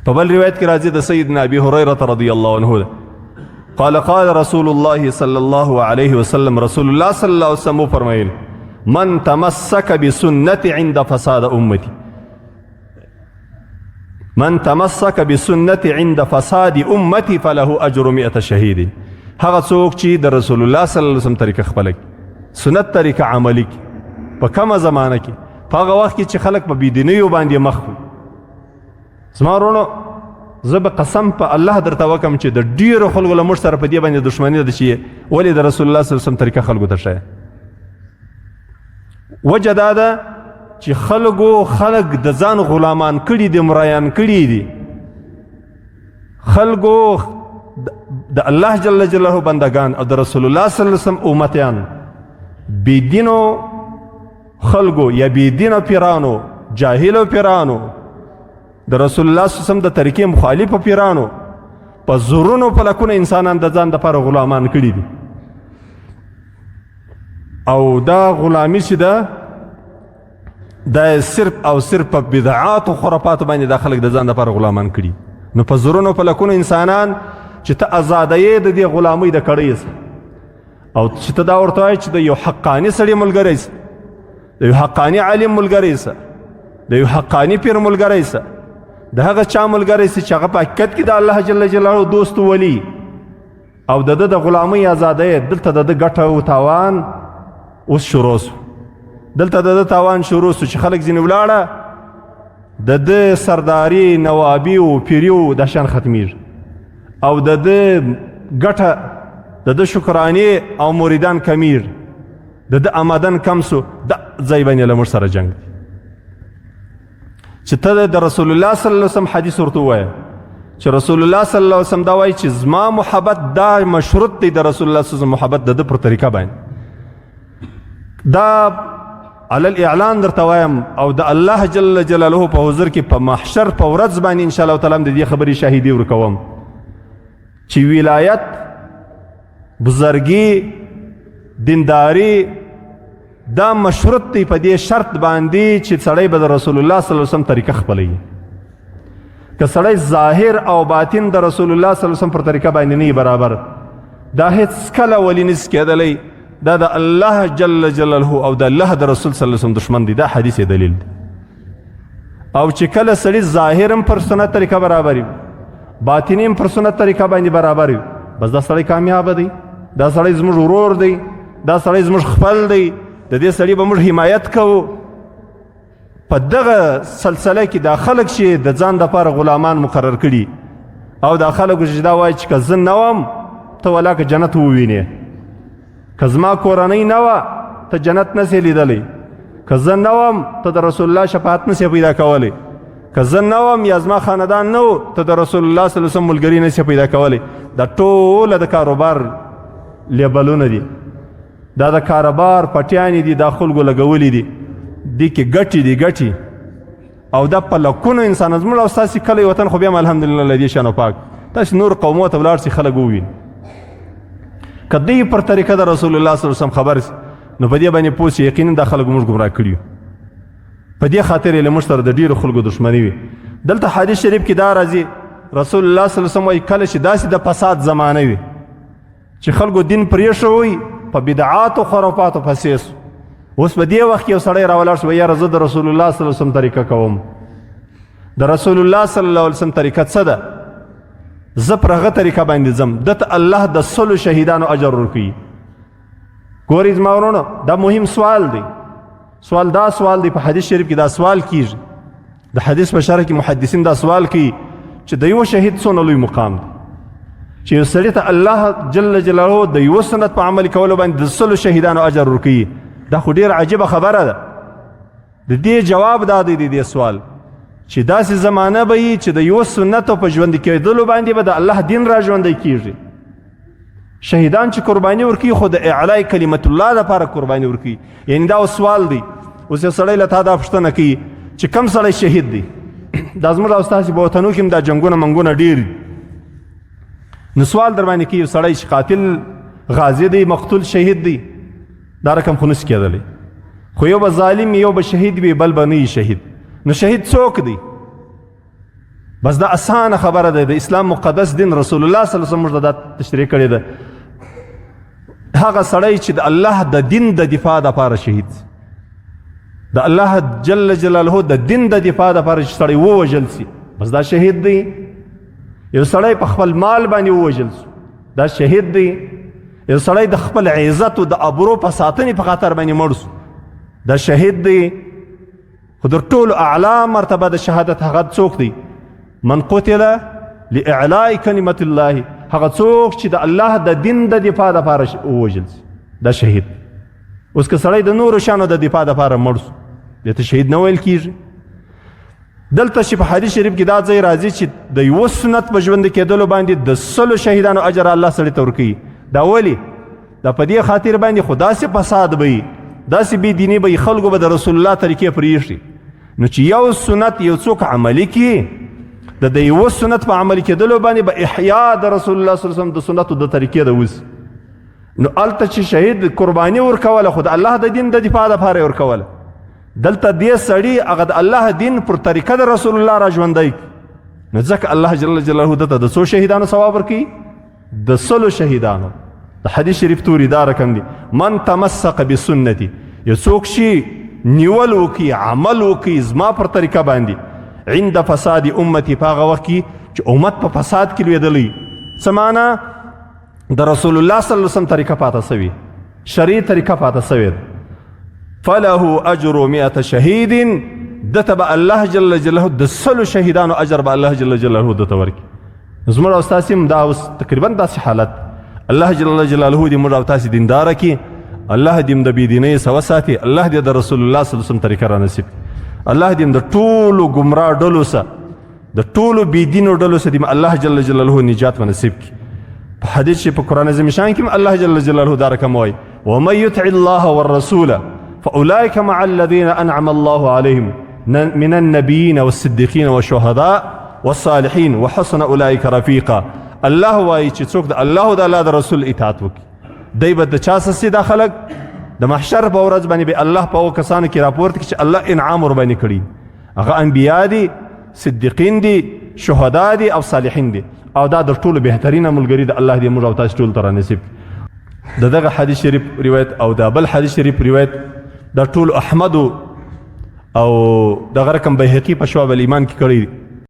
په بل روایت کې راځي د سیدنا ابي هريره رضی الله عنه قال قال رسول الله صلی الله علیه وسلم رسول الله صلی الله علیه وسلم فرمایل من تمسك بسنتي عند فساد امتي من تمسك بسنتي عند فساد امتي فله اجر 100 شهيد. هغه څوک چې د رسول الله صلی الله علیه وسلم طریقه خپل سنت طریقه عملی په کومه زمانه کې په هغه وخت کې چې خلک په بيدینیو باندې مخ وي. زما ورونو زه به قسم په الله درته وکم چې د ډیرو خلکو له موږ سره په دې باندې دښمني ده چې ولې د رسول الله صلی الله علیه وسلم طریقه خلکو ته ښیه. وجه دا ده چې خلک د ځان غلامان کړي دي، مریان کړي دي. خلکو د الله جل جلاله بندگان او د رسول الله صلی الله علیه وسلم امتیان بيدینو خلکو یا بيدینو پیرانو، جاهلو پیرانو، د رسول الله صلی الله علیه وسلم د طریقې مخالفو پیرانو په زورونو په لکونه انسانان د ځان دپاره غلامان کړي دي. او دا غلامي چې ده دا صرف او صرف په بدعات او خرافاتو باندې دا خلک د ځان دپاره غلامان کړي. نو په زورونو په لکونه انسانان چې ته ازادیې د دې غلامۍ د کړۍ او چې ته دا ورته وایې چې د یو حقاني سړي ملګری سه، د یو حقاني عالم ملګری سه، د یو حقاني پیر ملګری سه، د هغه چا ملګری سه چې هغه په حقیقت کې د الله جل جلاله دوست ولی او د ده د غلامۍ ازادۍ دلته د ده ګټه او تاوان اوس شروع سو. دلته د ده تاوان شروع سو چې خلک ځینې ولاړه د ده سرداري، نوابي او پیریو دا شان ختمیږي او د ده ګټه د ده شکرانې او مریدان کمیر، د ده آمدن کم سو. دا ځای باندې له موږ سره جنګ دی چې ته د رسول الله صلی الله علیه وسلم حدیث ورته ووایه چې رسول الله صلی الله علیه وسلم دا وایي چې زما محبت دا مشروط دی د رسول الله صلی الله علیه وسلم محبت د ده پر طریقه باندې. دا علی الاعلان درته وایم او د الله جل جلاله په حضور کې په محشر په ورځ باندې ان شاء الله تعالی د دې خبرې شاهدي ورکوم چې ولایت، بزرګي، دینداری دا مشروط دی په دې شرط باندې چې سړی به د رسول الله صلی الله علیه وسلم طریقه خپلوي. که سړی ظاهر او باطن د رسول الله صلی الله علیه وسلم پر طریقه باندې نه برابر، دا هیڅ کله ولی نس کېدلی. دا د الله جل جلاله او د الله د رسول صلی الله علیه وسلم دشمن دی. دا حدیث دلیل دی. او چې کله سړی ظاهرم پر سنت طریقه برابر وي، باطنیم پر سنت طریقه باندې برابر وي، بس دا سړی کامیاب دی، دا سړی زموږ ورور دی، دا سړی زموږ خپل دی، د دې سړي به موږ حمایت کوو. په دغه سلسله کې دا خلک چې د ځان دپاره غلامان مقرر کړي او دا خلکو چې دا وایي چې که زه نه وم ته ولاکه جنت ووینې، که زما کورنۍ نه وه ته جنت نسې لیدلی، که زه نه وم ته د رسول الله شفاعت نسې پیدا کولی، که زه نه وم یا زما خاندان نه و ته د رسول الله صلی الله علیه وسلم ملګري نسې پیدا کولی. دا ټوله د کاروبار لیبلونه دي، دا د کاروبار پټیانې دي، دا خلکو لګولي دي، دې کې ګټې دي ګټې او دا په لکونو انسانان. زموږ او ستاسې کلی وطن خو بیا هم الحمدلله له دې شانو پاک، تاسې نور قومو ته ولاړ سي خلک وویني. که دوی پر طریقه د رسول الله صلی الله علیه وسلم خبر سي نو په دې باندې پوه سي یقینا دا خلک موږ ګمراه کړي یو. په دې خاطر یې له موږ سره د ډېرو خلکو دښمني وي. دلته حدیث شریف کې دا راځي رسول الله صلی الله علیه وسلم وایي کله چې داسې د فساد زمانه وي چې خلکو دین پرېښوی په بدعاتو خرافاتو پسې سو، اوس په دې وخت کې یو سړی راولاړ شو یاره زه د رسول الله صلی الله علیه وسلم طریقه کوم. د رسول الله صلی الله علیه وسلم طریقه څه ده؟ زه پر هغه طریقه باندې ځم، دته الله د 100 شهیدانو اجر ورکوي. ګورئ زما ورونو دا مهم سوال دی. سوال دی په حدیث شریف کې دا سوال کیږي، د حدیث په شرح کې محدثین دا سوال کوي چې د یو شهید څونه لوی مقام دی چې یو سړي ته الله جل جلاله د یو سنت په عمل کولو باندې د 100 شهیدانو اجر ورکوي. دا خو ډېر عجیبه خبره ده. د دې جواب دا دی د دې سوال چې داسې زمانه به وي چې د یو سنتو په ژوندي کېدلو باندې به د الله دین را ژوندی کېږي. شهیدان چې قرباني ورکوي خو د اعلی کلمت الله لپاره قرباني ورکوي. یعنې دا سوال دی. اوس یو سړی له تا دا پوښتنه کوي چې کم سړی شهید دی؟ دا زموږ او ستاسې په وطنو کې هم دا جنګونه منګونه ډېر دي. نو سوال در باندې کوي یو سړی چې قاتل غازی دی، مقتول شهید دی، دا رقم خو نسي کېدلی. خو یو به ظالم یو به شهید وي بل به نه وي شهید. نو شهید څوک دی؟ بس دا اسانه خبره ده. د اسلام مقدس دین رسول الله صلی الله علیه وسلم موږ دا تشریح کړې ده. هغه سړی چې د الله د دین د دفاع دپاره شهید، د الله جل جلاله د دین د دفاع دپاره چې سړی ووژل سي بس دا شهید دی. یو سړی په خپل مال باندې ووژل سو دا شهید دی. یو سړی د خپل عزت او د ابرو په ساتنې په خاطر باندې مړ سو دا شهید دی. خو در ټولو اعلی مرتبه د شهادت هغه څوک دی؟ من قتل لاعلاء کلمت الله، هغه څوک چې د الله د دین د دفاع دپاره ووژل سي دا شهید. اوس که سړی د نورو شانو د دفاع دپاره مړ سو دې ته شهید نه ویل کیږي. دلته چې په حدیث شریف کې دا ځای راځي چې د یوه سنت په ژوندي کېدلو باندې د 100 شهیدانو اجر الله سړي ته ورکوي. دا ولې؟ دا په دې خاطر باندې خو داسې فساد به وي، داسې بې دیني به وي، خلکو به د رسول الله طریقې پرېږدي. نو چې یو سنت یو څوک عملي کړي د یوه سنت په عملي کېدلو باندې به احیا د رسول الله صلی الله علیه وسلم د سنتو د طریقې د وس. نو هلته چې شهید قرباني ورکوله خو د الله د دین د دفاع دپاره یې ورکوله. دلته دې سړي هغه د الله دین پر طریقه د رسول الله را ژوندی نو ځکه الله جل جلاله دته د 100 شهیدانو ثواب ورکوي، د 100 شهیدانو. د حدیث شریف توري دا رقم دی: من تمسک بسنتي، یو څوک چې نیول وکړي عمل وکړي زما پر طریقه باندې عند فساد امتي، په هغه وخت کې چې امت په فساد کې لوېدلی. څه معنا؟ د رسول الله صلی الله علیه وسلم طریقه پاته سوي، شرعي طریقه پاته سوي. فله اجر 100 شهید، دته به الله جل جلاله د 100 شهیدانو اجر به الله جل جلاله دته ورکړي. زموږ او ستاسې هم دا اوس تقریبا داسې حالت. الله جل جلاله دې موږ او تاسې دینداره کړي، الله دې د بېدینۍ څخه وساتي، الله دې د رسول الله صلی الله علیه وسلم طریقه را نصیب کړي، الله دې د ټولو ګمراه ډلو څخه د ټولو بېدینو ډلو څخه دې الله جل جلاله نجات ونصیب کړي. په حدیث چې په قرآن عظیم شان کې الله جل جلاله دا رقم وایي: ومن یطع الله والرسول فأولئك مع الذين أنعم الله عليهم من النبيين والصديقين والشهداء والصالحين وحسن أولئك رفيقا. الله وایي چې څوک د الله او د الله د رسول اطاعت وکړي دی به د چا څه دا خلک د محشر په ورځ باندې به الله په هغو کسانو کې راپورته کړي چې الله انعام ورباندې کړي. هغه انبیا دي، صدیقین دي، شهدا دي او صالحین دي، او دا د ټولو بهترینه ملګري د الله دې موږ او تاسو ټول ته رانصیب. د دغه حدیث شریف روایت او د بل حدیث شریف روایت دا ټول احمد او دغه رقم بیهقي په شعب الایمان کې کړی.